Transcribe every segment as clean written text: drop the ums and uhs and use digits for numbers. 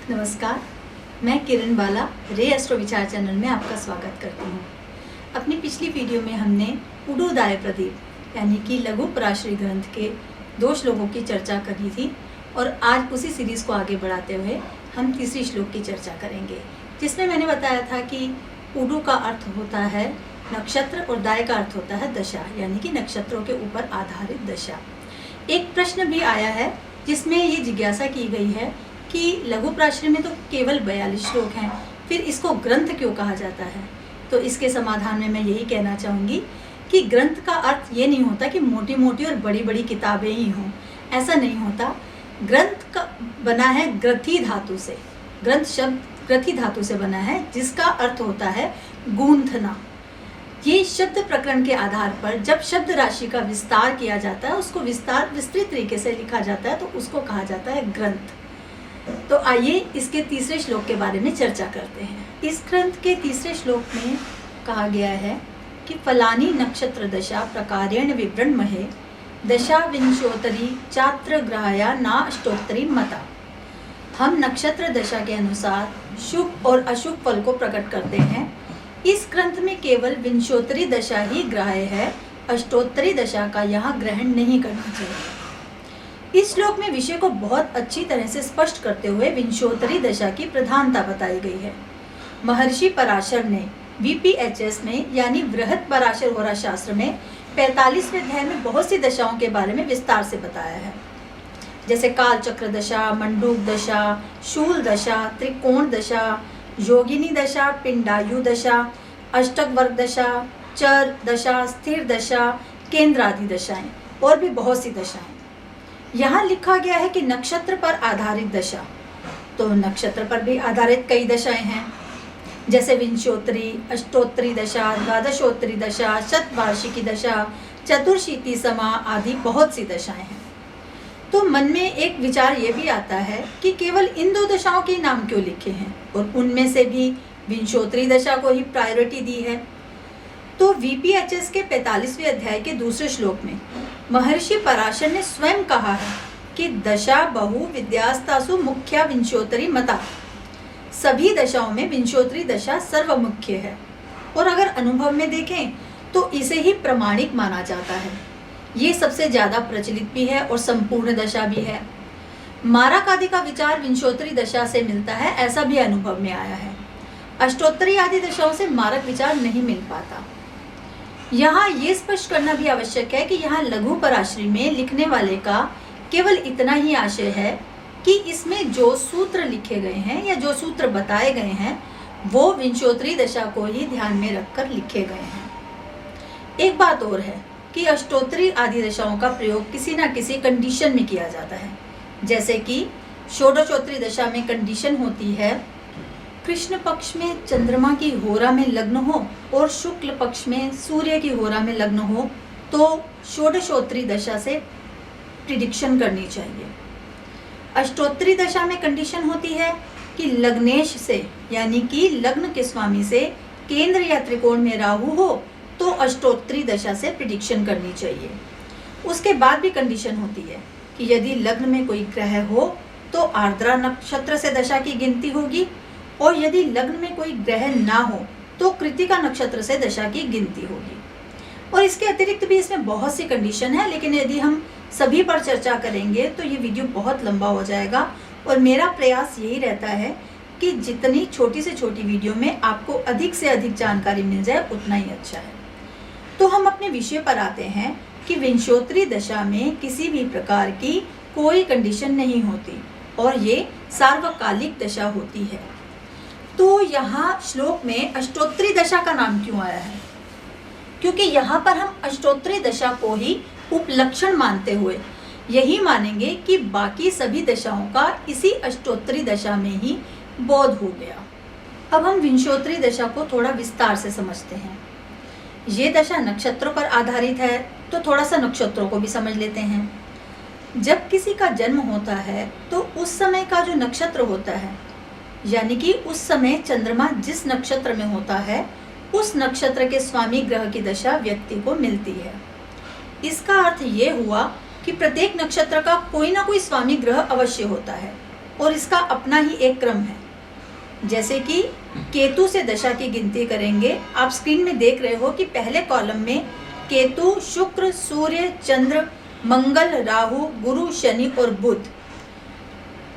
नमस्कार, मैं किरण बाला रे एस्ट्रो विचार चैनल में आपका स्वागत करती हूँ। अपनी पिछली वीडियो में हमने उडोदाय प्रदीप यानी कि लघु पराशरी ग्रंथ के 2 श्लोकों की चर्चा करी थी और आज उसी सीरीज़ को आगे बढ़ाते हुए हम तीसरी श्लोक की चर्चा करेंगे, जिसमें मैंने बताया था कि उडु का अर्थ होता है नक्षत्र और दाय का अर्थ होता है दशा, यानी कि नक्षत्रों के ऊपर आधारित दशा। एक प्रश्न भी आया है जिसमें ये जिज्ञासा की गई है कि लघु पराशरी में तो केवल 42 श्लोक हैं, फिर इसको ग्रंथ क्यों कहा जाता है। तो इसके समाधान में मैं यही कहना चाहूँगी कि ग्रंथ का अर्थ ये नहीं होता कि मोटी मोटी और बड़ी बड़ी किताबें ही हों, ऐसा नहीं होता। ग्रंथ का बना है ग्रथि धातु से, ग्रंथ शब्द ग्रथि धातु से बना है, जिसका अर्थ होता है गूंथना। ये शब्द प्रकरण के आधार पर जब शब्द राशि का विस्तार किया जाता है, उसको विस्तृत तरीके से लिखा जाता है, तो उसको कहा जाता है ग्रंथ। तो आइए इसके तीसरे श्लोक के बारे में चर्चा करते हैं। इस ग्रंथ के तीसरे श्लोक में कहा गया है कि फलानी नक्षत्र दशा प्रकारेण विवृण्महे दशा विंशोत्तरी चात्र ग्रहाया ना अष्टोत्तरी मता। हम नक्षत्र दशा के अनुसार शुभ और अशुभ फल को प्रकट करते हैं। इस ग्रंथ में केवल विंशोत्तरी दशा ही ग्राह्य है, अष्टोत्तरी दशा का यहाँ ग्रहण नहीं करना चाहिए। इस श्लोक में विषय को बहुत अच्छी तरह से स्पष्ट करते हुए विंशोत्तरी दशा की प्रधानता बताई गई है। महर्षि पराशर ने VPHS में यानी बृहद पराशर होरा शास्त्र में 45वें अध्याय में बहुत सी दशाओं के बारे में विस्तार से बताया है, जैसे काल चक्र दशा, मंडूक दशा, शूल दशा, त्रिकोण दशा, योगिनी दशा, पिंडायु दशा, अष्टक वर्ग दशा, चर दशा, स्थिर दशा, केंद्र आदि दशाएं और भी बहुत सी दशाएं। यहाँ लिखा गया है कि नक्षत्र पर आधारित दशा, तो नक्षत्र पर भी आधारित कई दशाएं हैं, जैसे विंशोत्तरी, अष्टोत्तरी दशा, द्वादशोत्तरी दशा, शतवार्षिकी दशा, चतुर्शीति समा आदि बहुत सी दशाएं हैं। तो मन में एक विचार ये भी आता है कि केवल इन 2 दशाओं के नाम क्यों लिखे हैं और उनमें से भी विंशोत्तरी दशा को ही प्रायोरिटी दी है। तो VPHS के 45वें अध्याय के दूसरे श्लोक में महर्षि पराशर ने स्वयं कहा है कि दशा बहु विद्यास्तासु मुख्या विंशोत्तरी मता। सभी दशाओं में विंशोत्तरी दशा सर्वमुख्य है और अगर अनुभव में देखें तो इसे ही प्रमाणिक माना जाता है। ये सबसे ज़्यादा प्रचलित भी है और संपूर्ण दशा भी है। मारक आदि का विचार विंशोत्तरी दशा से मिलता है, ऐसा भी अनुभव में आया है। अष्टोत्तरी आदि दशाओं से मारक विचार नहीं मिल पाता। यहाँ ये स्पष्ट करना भी आवश्यक है कि यहाँ लघु पराशरी में लिखने वाले का केवल इतना ही आशय है कि इसमें जो सूत्र लिखे गए हैं या जो सूत्र बताए गए हैं वो विंशोत्तरी दशा को ही ध्यान में रखकर लिखे गए हैं। एक बात और है कि अष्टोत्तरी आदि दशाओं का प्रयोग किसी न किसी कंडीशन में किया जाता है, जैसे कि षोडशोत्तरी दशा में कंडीशन होती है कृष्ण पक्ष में चंद्रमा की होरा में लग्न हो और शुक्ल पक्ष में सूर्य की होरा में लग्न हो, तो षोडशोत्तरी दशा से प्रिडिक्शन करनी चाहिए। अष्टोत्तरी दशा में कंडीशन होती है कि लग्नेश से यानी कि लग्न के स्वामी से केंद्र या त्रिकोण में राहु हो तो अष्टोत्तरी दशा से प्रिडिक्शन करनी चाहिए। उसके बाद भी कंडीशन होती है कि यदि लग्न में कोई ग्रह हो तो आर्द्रा नक्षत्र से दशा की गिनती होगी और यदि लग्न में कोई ग्रह ना हो तो कृतिका नक्षत्र से दशा की गिनती होगी। और इसके अतिरिक्त भी इसमें बहुत सी कंडीशन है, लेकिन यदि हम सभी पर चर्चा करेंगे तो ये वीडियो बहुत लंबा हो जाएगा और मेरा प्रयास यही रहता है कि जितनी छोटी से छोटी वीडियो में आपको अधिक से अधिक जानकारी मिल जाए उतना ही अच्छा है। तो हम अपने विषय पर आते हैं कि विंशोत्तरी दशा में किसी भी प्रकार की कोई कंडीशन नहीं होती और ये सार्वकालिक दशा होती है। तो यहाँ श्लोक में अष्टोत्तरी दशा का नाम क्यों आया है? क्योंकि यहाँ पर हम अष्टोत्तरी दशा को ही उपलक्षण मानते हुए यही मानेंगे कि बाकी सभी दशाओं का इसी अष्टोत्तरी दशा में ही बोध हो गया। अब हम विंशोत्तरी दशा को थोड़ा विस्तार से समझते हैं। ये दशा नक्षत्रों पर आधारित है, तो थोड़ा सा नक्षत्रों को भी समझ लेते हैं। जब किसी का जन्म होता है तो उस समय का जो नक्षत्र होता है, यानी कि उस समय चंद्रमा जिस नक्षत्र में होता है उस नक्षत्र के स्वामी ग्रह की दशा व्यक्ति को मिलती है। इसका अर्थ ये हुआ कि प्रत्येक नक्षत्र का कोई ना कोई स्वामी ग्रह अवश्य होता है। और इसका अपना ही एक क्रम है। जैसे कि केतु से दशा की गिनती करेंगे, आप स्क्रीन में देख रहे हो कि पहले कॉलम में केतु, शुक्र, सूर्य, चंद्र, मंगल, राहु, गुरु, शनि और बुध,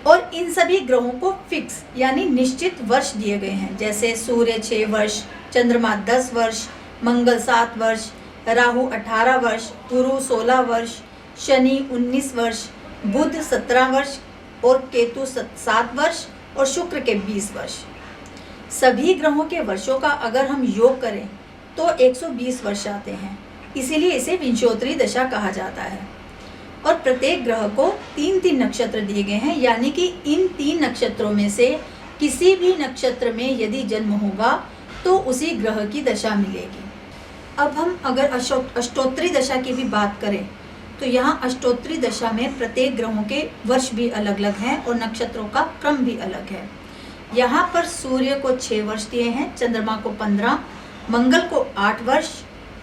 और इन सभी ग्रहों को फिक्स यानी निश्चित वर्ष दिए गए हैं। जैसे सूर्य 6 वर्ष, चंद्रमा 10 वर्ष, मंगल 7 वर्ष, राहु 18 वर्ष, गुरु 16 वर्ष, शनि 19 वर्ष, बुध 17 वर्ष और केतु 7 वर्ष और शुक्र के 20 वर्ष। सभी ग्रहों के वर्षों का अगर हम योग करें तो 120 वर्ष आते हैं, इसीलिए इसे विंशोत्तरी दशा कहा जाता है। और प्रत्येक ग्रह को 3-3 नक्षत्र दिए गए हैं, यानी कि इन 3 नक्षत्रों में से किसी भी नक्षत्र में यदि जन्म होगा तो उसी ग्रह की दशा मिलेगी। अब हम अगर अष्टोत्तरी दशा की भी बात करें तो यहाँ अष्टोत्तरी दशा में प्रत्येक ग्रहों के वर्ष भी अलग अलग हैं और नक्षत्रों का क्रम भी अलग है। यहाँ पर सूर्य को 6 वर्ष दिए हैं, चंद्रमा को 15, मंगल को 8 वर्ष,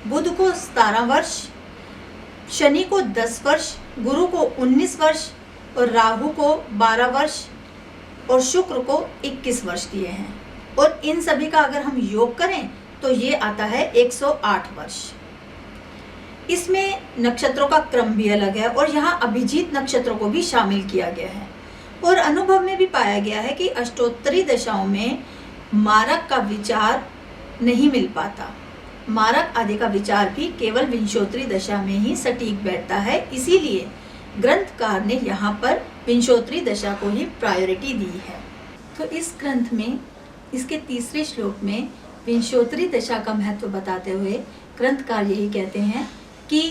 बुध को 17 वर्ष, शनि को 10 वर्ष, गुरु को 19 वर्ष और राहु को 12 वर्ष और शुक्र को 21 वर्ष दिए हैं। और इन सभी का अगर हम योग करें तो ये आता है 108 वर्ष। इसमें नक्षत्रों का क्रम भी अलग है और यहाँ अभिजीत नक्षत्रों को भी शामिल किया गया है। और अनुभव में भी पाया गया है कि अष्टोत्तरी दशाओं में मारक का विचार नहीं मिल पाता। मारक आदि का विचार भी केवल विंशोत्तरी दशा में ही सटीक बैठता है, इसीलिए ग्रंथकार ने यहाँ पर विंशोत्तरी दशा को ही प्रायोरिटी दी है। तो इस ग्रंथ में इसके तीसरे श्लोक में विंशोत्तरी दशा का महत्व बताते हुए ग्रंथकार यही कहते हैं कि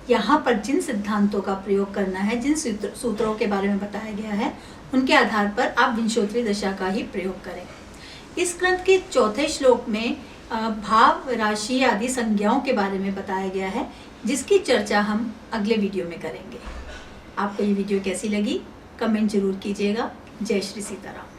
यहाँ पर जिन सिद्धांतों का प्रयोग करना है, जिन सूत्रों के बारे में बताया गया है, उनके आधार पर आप विंशोत्तरी दशा का ही प्रयोग करें। इस ग्रंथ के चौथे श्लोक में भाव, राशि आदि संज्ञाओं के बारे में बताया गया है, जिसकी चर्चा हम अगले वीडियो में करेंगे। आपको ये वीडियो कैसी लगी कमेंट जरूर कीजिएगा। जय श्री सीताराम।